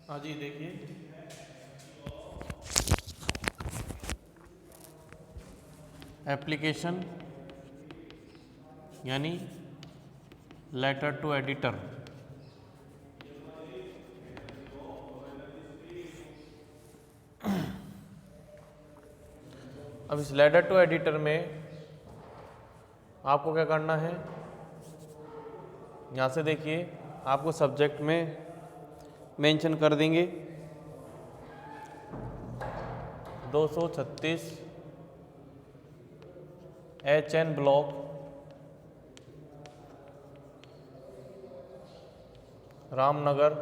हाँ जी, देखिए एप्लीकेशन यानी लेटर टू एडिटर। अब इस लेटर टू एडिटर में आपको क्या करना है, यहाँ से देखिए आपको सब्जेक्ट में मेंशन कर देंगे 236 HN block Ramnagar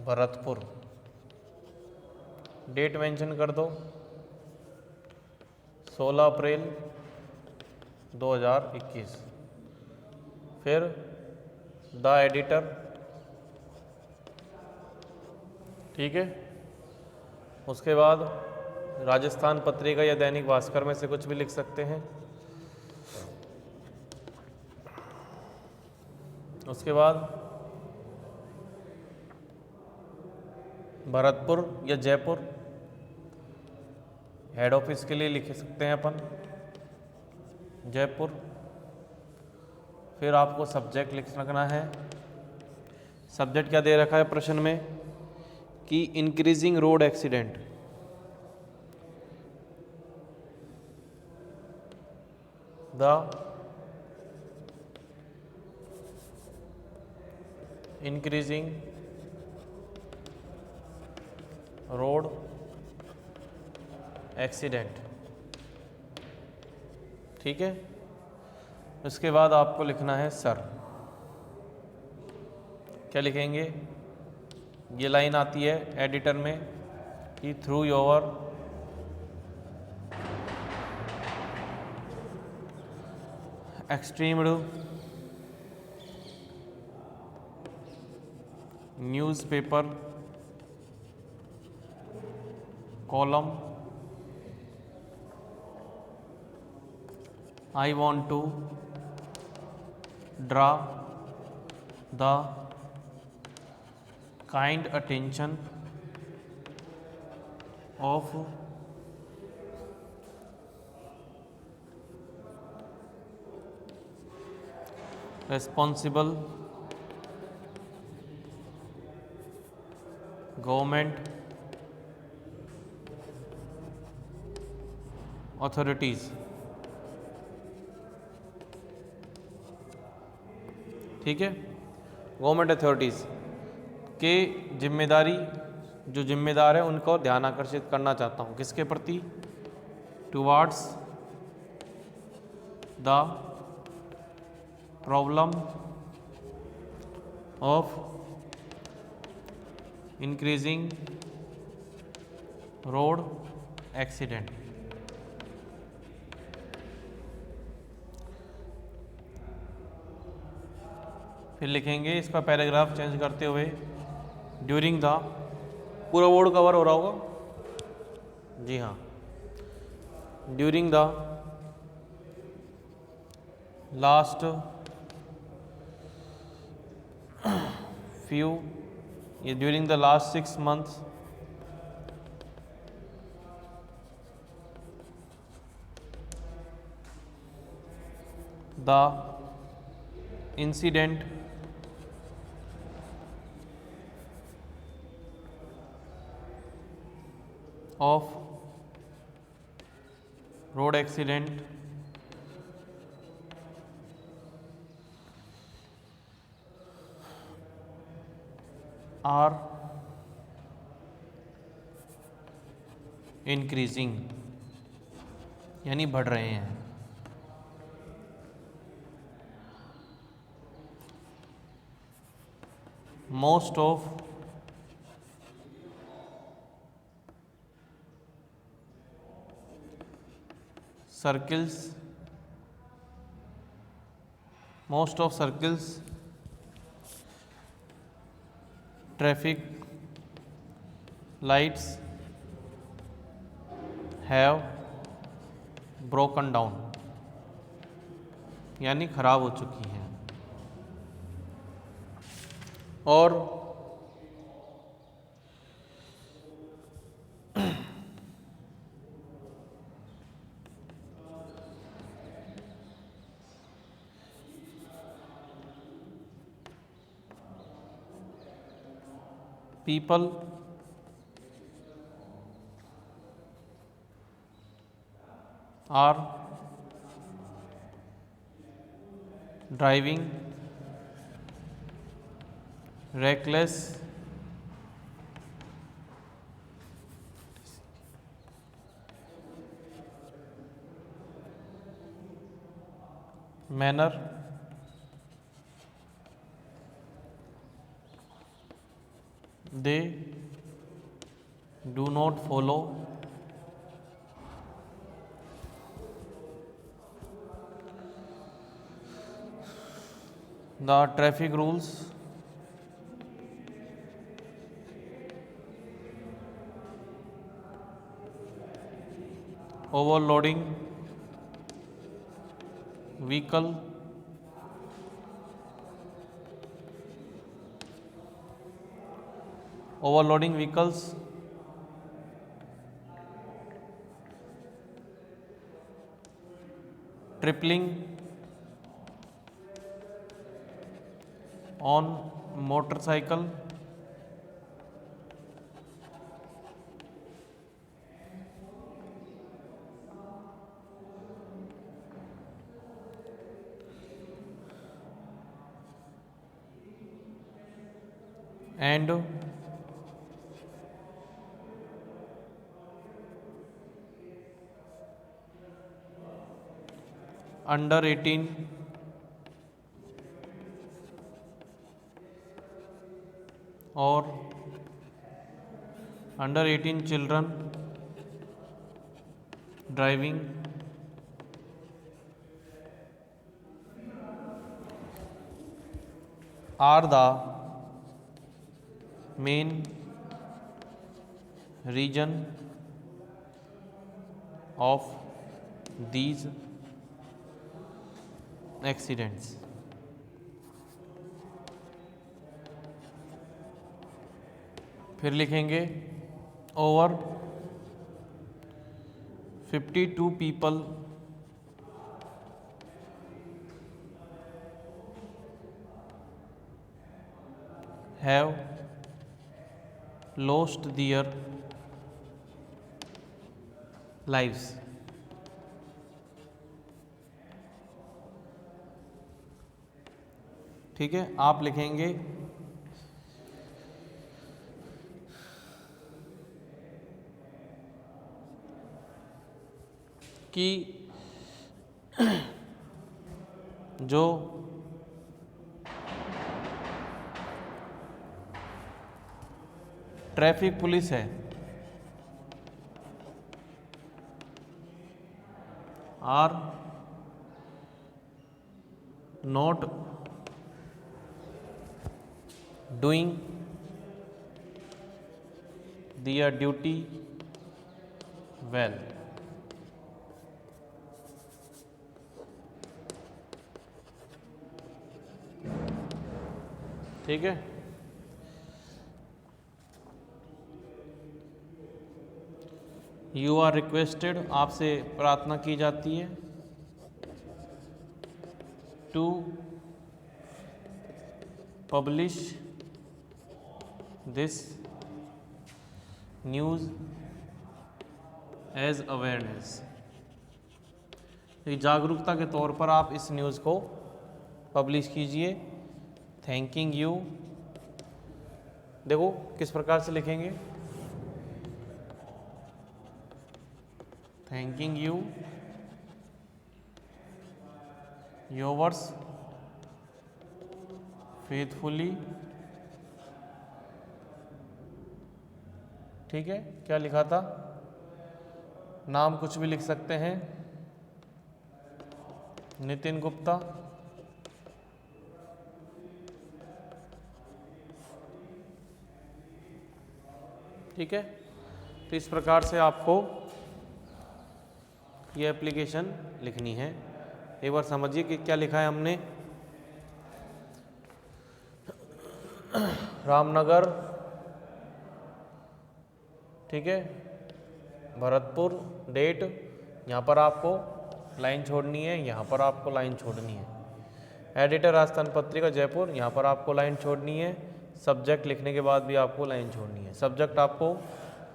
Bharatpur. Date mention कर दो 16 अप्रैल 2021। फिर द एडिटर, ठीक है। उसके बाद राजस्थान पत्रिका या दैनिक भास्कर में से कुछ भी लिख सकते हैं। उसके बाद भरतपुर या जयपुर हेड ऑफिस के लिए लिख सकते हैं अपन जयपुर। फिर आपको सब्जेक्ट लिखना है। सब्जेक्ट क्या दे रखा है प्रश्न में कि increasing road accident, the increasing road accident, ठीक है। उसके बाद आपको लिखना है सर। क्या लिखेंगे, ये लाइन आती है एडिटर में कि through your esteemed newspaper column I want to draw the kind attention of responsible government authorities, ठीक है। गवर्नमेंट अथॉरिटीज़ के जिम्मेदारी, जो जिम्मेदार है उनको ध्यान आकर्षित करना चाहता हूँ किसके प्रति, towards the problem of increasing road accident. फिर लिखेंगे इसका पैराग्राफ चेंज करते हुए ड्यूरिंग द, पूरा वर्ड कवर हो रहा होगा जी हाँ, ड्यूरिंग द लास्ट फ्यू, ये during the last 6 months the incident of road accident are increasing, यानी बढ़ रहे हैं। most of circles traffic lights have broken down, यानी खराब हो चुकी हैं। और people are driving reckless manner they do not follow the traffic rules overloading vehicle overloading vehicles tripling on motorcycle and under 18 or under 18 children driving are the main reason of these accidents. फिर लिखेंगे over 52 people have lost their lives. ठीक है, आप लिखेंगे कि जो traffic police है are not doing their duty well. ठीक है, यू आर रिक्वेस्टेड, आपसे प्रार्थना की जाती है to publish this news as awareness. जागरूकता के तौर पर आप इस न्यूज़ को पब्लिश कीजिए। थैंकिंग यू, देखो किस प्रकार से लिखेंगे, थैंकिंग यू योवर्स फेथफुली। ठीक है, क्या लिखा था, नाम कुछ भी लिख सकते हैं, नितिन गुप्ता। ठीक है, तो इस प्रकार से आपको ये एप्लीकेशन लिखनी है। एक बार समझिए कि क्या लिखा है हमने। रामनगर, ठीक है, भरतपुर, डेट, यहाँ पर आपको लाइन छोड़नी है, यहाँ पर आपको लाइन छोड़नी है। एडिटर राजस्थान पत्रिका जयपुर, यहाँ पर आपको लाइन छोड़नी है। सब्जेक्ट लिखने के बाद भी आपको लाइन छोड़नी है। सब्जेक्ट आपको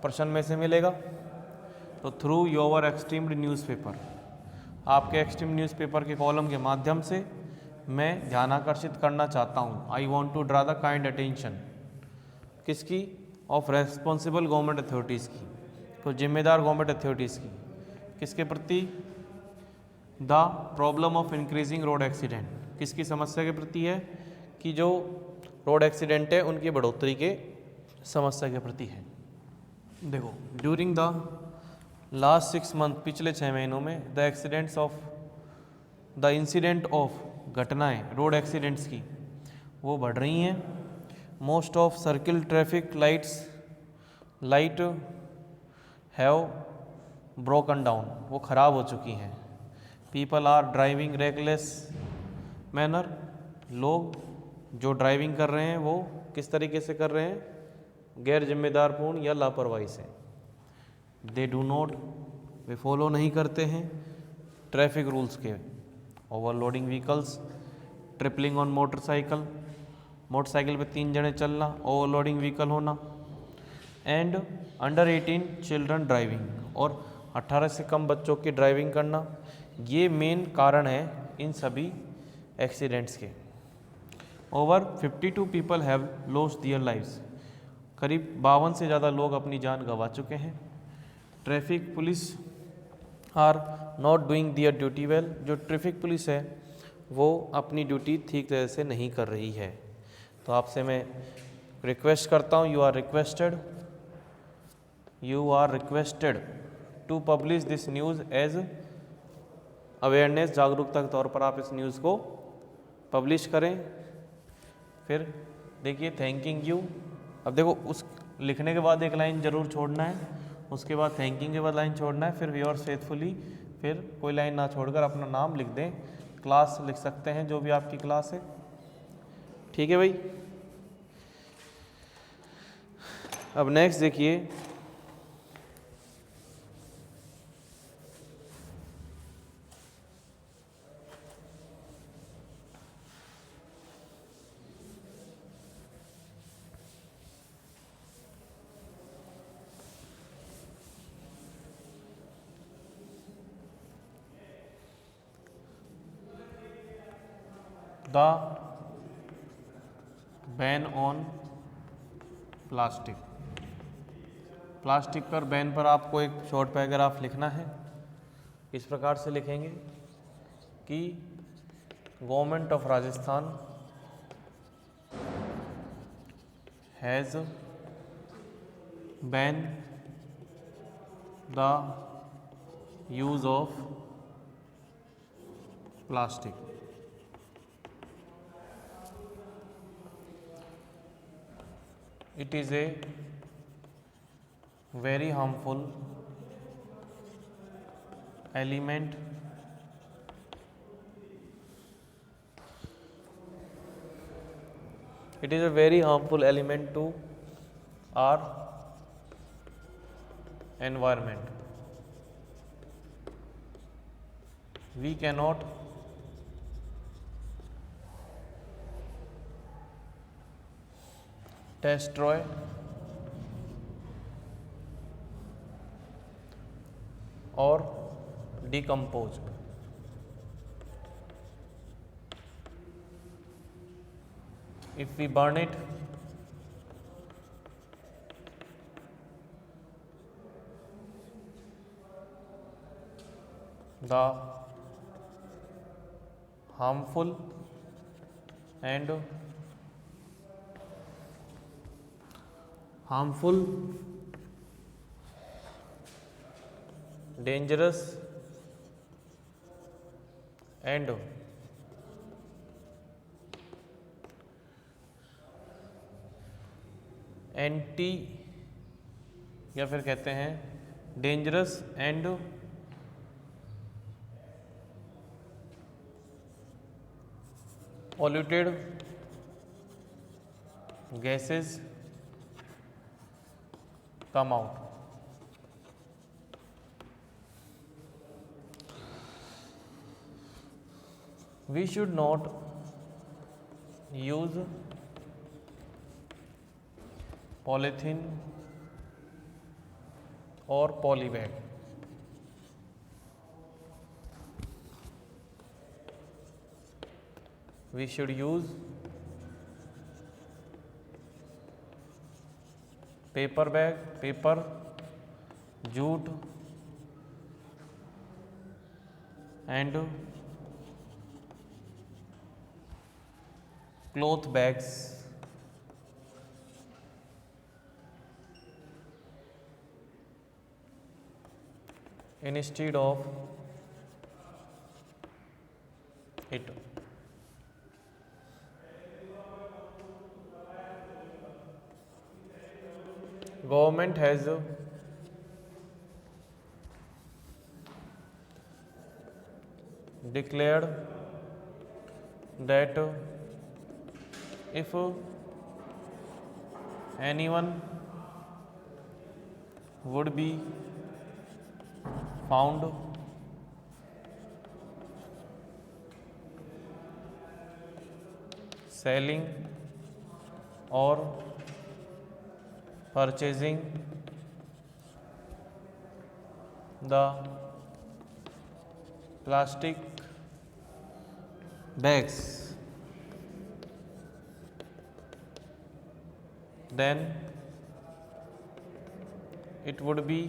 प्रश्न में से मिलेगा। तो थ्रू योर एक्सट्रीम न्यूज़पेपर, आपके एक्सट्रीम न्यूज़पेपर के कॉलम के माध्यम से मैं ध्यान आकर्षित करना चाहता हूँ। I want to draw the kind attention, किसकी? ऑफ रेस्पॉन्सिबल गवर्नमेंट अथॉरिटीज़ की, तो जिम्मेदार गवर्नमेंट अथॉरिटीज़ की। किसके प्रति? The problem of increasing road accident, किसकी समस्या के प्रति है? कि जो रोड एक्सीडेंट है उनकी बढ़ोतरी के समस्या के प्रति है। देखो, ड्यूरिंग द लास्ट 6 मंथ, पिछले 6 महीनों में, द इंसिडेंट ऑफ, घटनाएं रोड एक्सीडेंट्स की वो बढ़ रही हैं। Most of circle traffic light have broken down, वो ख़राब हो चुकी हैं। People are driving reckless manner, लोग जो ड्राइविंग कर रहे हैं वो किस तरीके से कर रहे हैं? गैर जिम्मेदारपूर्ण या लापरवाही से। They do not, way follow नहीं करते हैं ट्रैफिक रूल्स के। Overloading vehicles, tripling on motorcycle, motorcycle पे 3 जने चलना, ओवरलोडिंग व्हीकल होना, एंड अंडर 18 चिल्ड्रन ड्राइविंग, और 18 से कम बच्चों की ड्राइविंग करना। ये मेन कारण है इन सभी एक्सीडेंट्स के। Over 52 people have lost their lives, करीब 52 से ज़्यादा लोग अपनी जान गंवा चुके हैं। Traffic police are not doing their duty well, जो ट्रैफिक पुलिस है वो अपनी ड्यूटी ठीक तरह से नहीं कर रही है। तो आपसे मैं रिक्वेस्ट करता हूँ, you are requested to publish this news as awareness, जागरूकता के तौर पर आप इस न्यूज़ को पब्लिश करें। फिर देखिए, थैंकिंग यू। अब देखो, उस लिखने के बाद एक लाइन ज़रूर छोड़ना है, उसके बाद थैंकिंग के बाद लाइन छोड़ना है, फिर व्यूअर्स फेथफुली, फिर कोई लाइन ना छोड़कर अपना नाम लिख दें, क्लास लिख सकते हैं, जो भी आपकी क्लास है। ठीक है भाई। अब नेक्स्ट देखिए, the ban on plastic. Plastic पर बैन पर आपको एक शॉर्ट पैराग्राफ लिखना है। इस प्रकार से लिखेंगे कि government of Rajasthan has ban the use of plastic. It is a very harmful element to our environment. We cannot destroy or decompose. If we burn it, the harmful and dangerous and anti, या फिर कहते हैं dangerous and polluted gases come out. We should not use polythene or polybag. We should use paper bag, paper, jute and cloth bags instead of it. Government has declared that if anyone would be found selling or purchasing the plastic bags, then it would be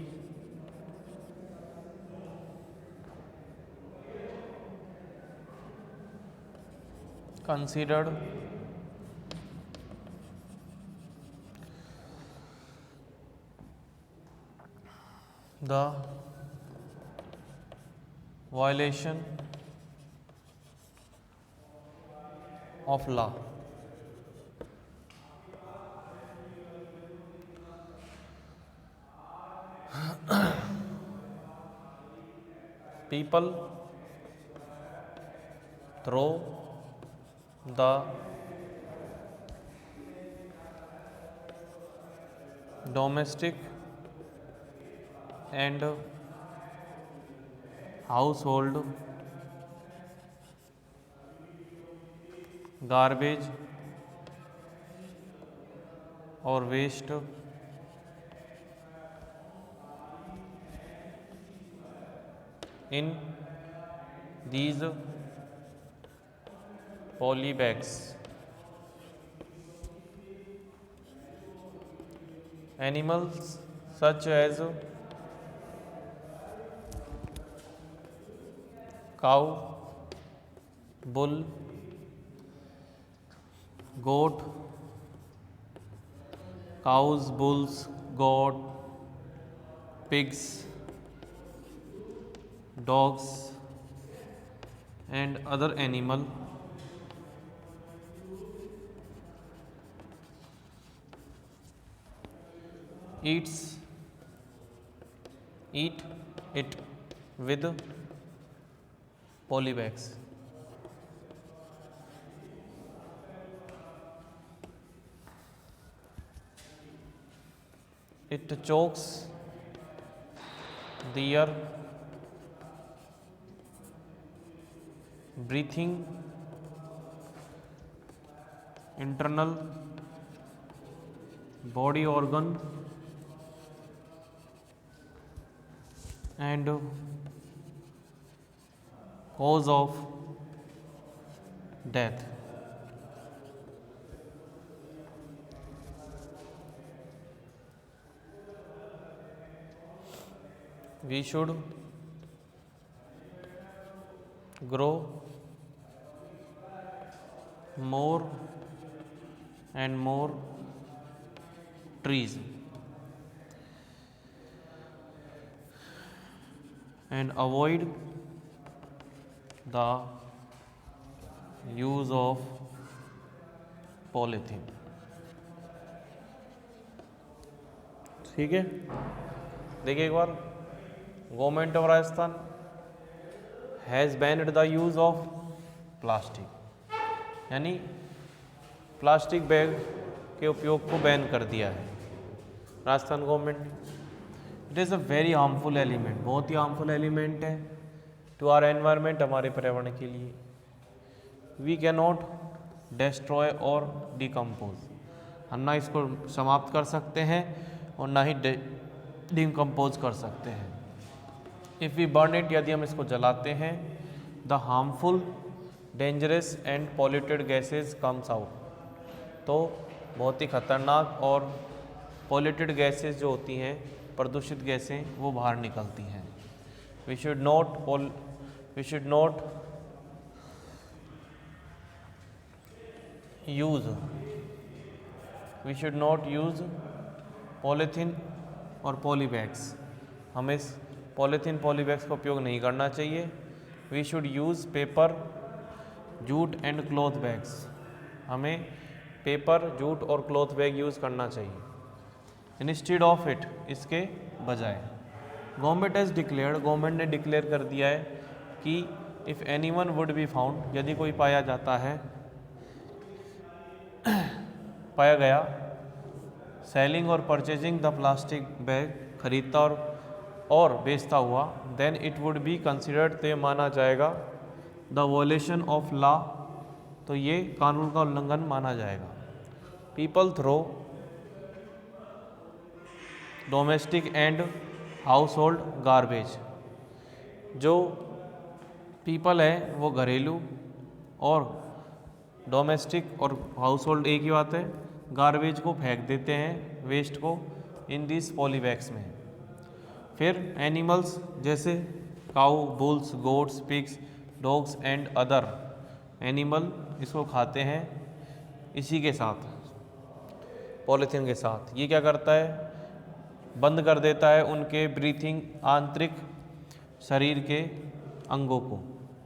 considered the violation of law. People throw the domestic and household garbage or waste in these poly bags. Animals such as cow, bull, goat, cows, bulls, goat, pigs, dogs and other animal eat it with polybags. It chokes their breathing, internal body organ and cause of death. We should grow more and more trees and avoid the use of polythene. ठीक है, देखिए एक बार, government of Rajasthan has banned the use of plastic, यानी plastic bag के उपयोग को ban कर दिया है राजस्थान गवर्नमेंट ने। It is a very harmful element, बहुत ही हार्मफुल एलिमेंट है टू आवर एनवायरनमेंट, हमारे पर्यावरण के लिए। वी कैन नॉट डिस्ट्रॉय और डिकम्पोज, हम ना इसको समाप्त कर सकते हैं और ना ही डिकम्पोज कर सकते हैं। इफ़ वी बर्न इट, यदि हम इसको जलाते हैं, the harmful dangerous and polluted gases comes out, तो बहुत ही खतरनाक और पॉल्यूटेड गैसेज जो होती हैं, प्रदूषित गैसें, वो बाहर निकलती हैं। We should not use polythene और पॉलीबैग्स, हमें इस पॉलीथीन पॉलीबैग्स का उपयोग नहीं करना चाहिए। We should use paper, jute and cloth bags, हमें पेपर, जूट और क्लॉथ बैग यूज़ करना चाहिए। इंस्टेड ऑफ इट, इसके बजाय। गवर्नमेंट ने डिक्लेयर कर दिया है कि if anyone would be found, यदि कोई पाया गया सेलिंग और परचेजिंग द प्लास्टिक बैग, खरीदता और बेचता हुआ, then it would be considered, तो माना जाएगा द वॉयलेशन ऑफ लॉ, तो ये कानून का उल्लंघन माना जाएगा। People throw domestic and household garbage, जो पीपल है वो घरेलू और डोमेस्टिक और हाउस होल्ड एक ही बात है, गार्बेज को फेंक देते हैं, वेस्ट को, इन दिस पॉलीबैग्स में। फिर एनिमल्स जैसे cow, bulls, goats, pigs, dogs and other animal इसको खाते हैं इसी के साथ, पॉलीथीन के साथ। ये क्या करता है, बंद कर देता है उनके ब्रीथिंग, आंतरिक शरीर के अंगों को,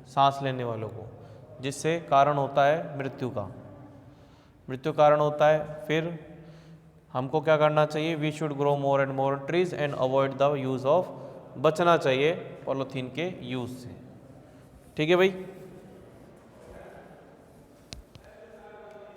सांस लेने वालों को, जिससे कारण होता है मृत्यु कारण होता है। फिर हमको क्या करना चाहिए, we should grow more and more trees and avoid the use of, बचना चाहिए पॉलीथीन के यूज़ से। ठीक है भाई।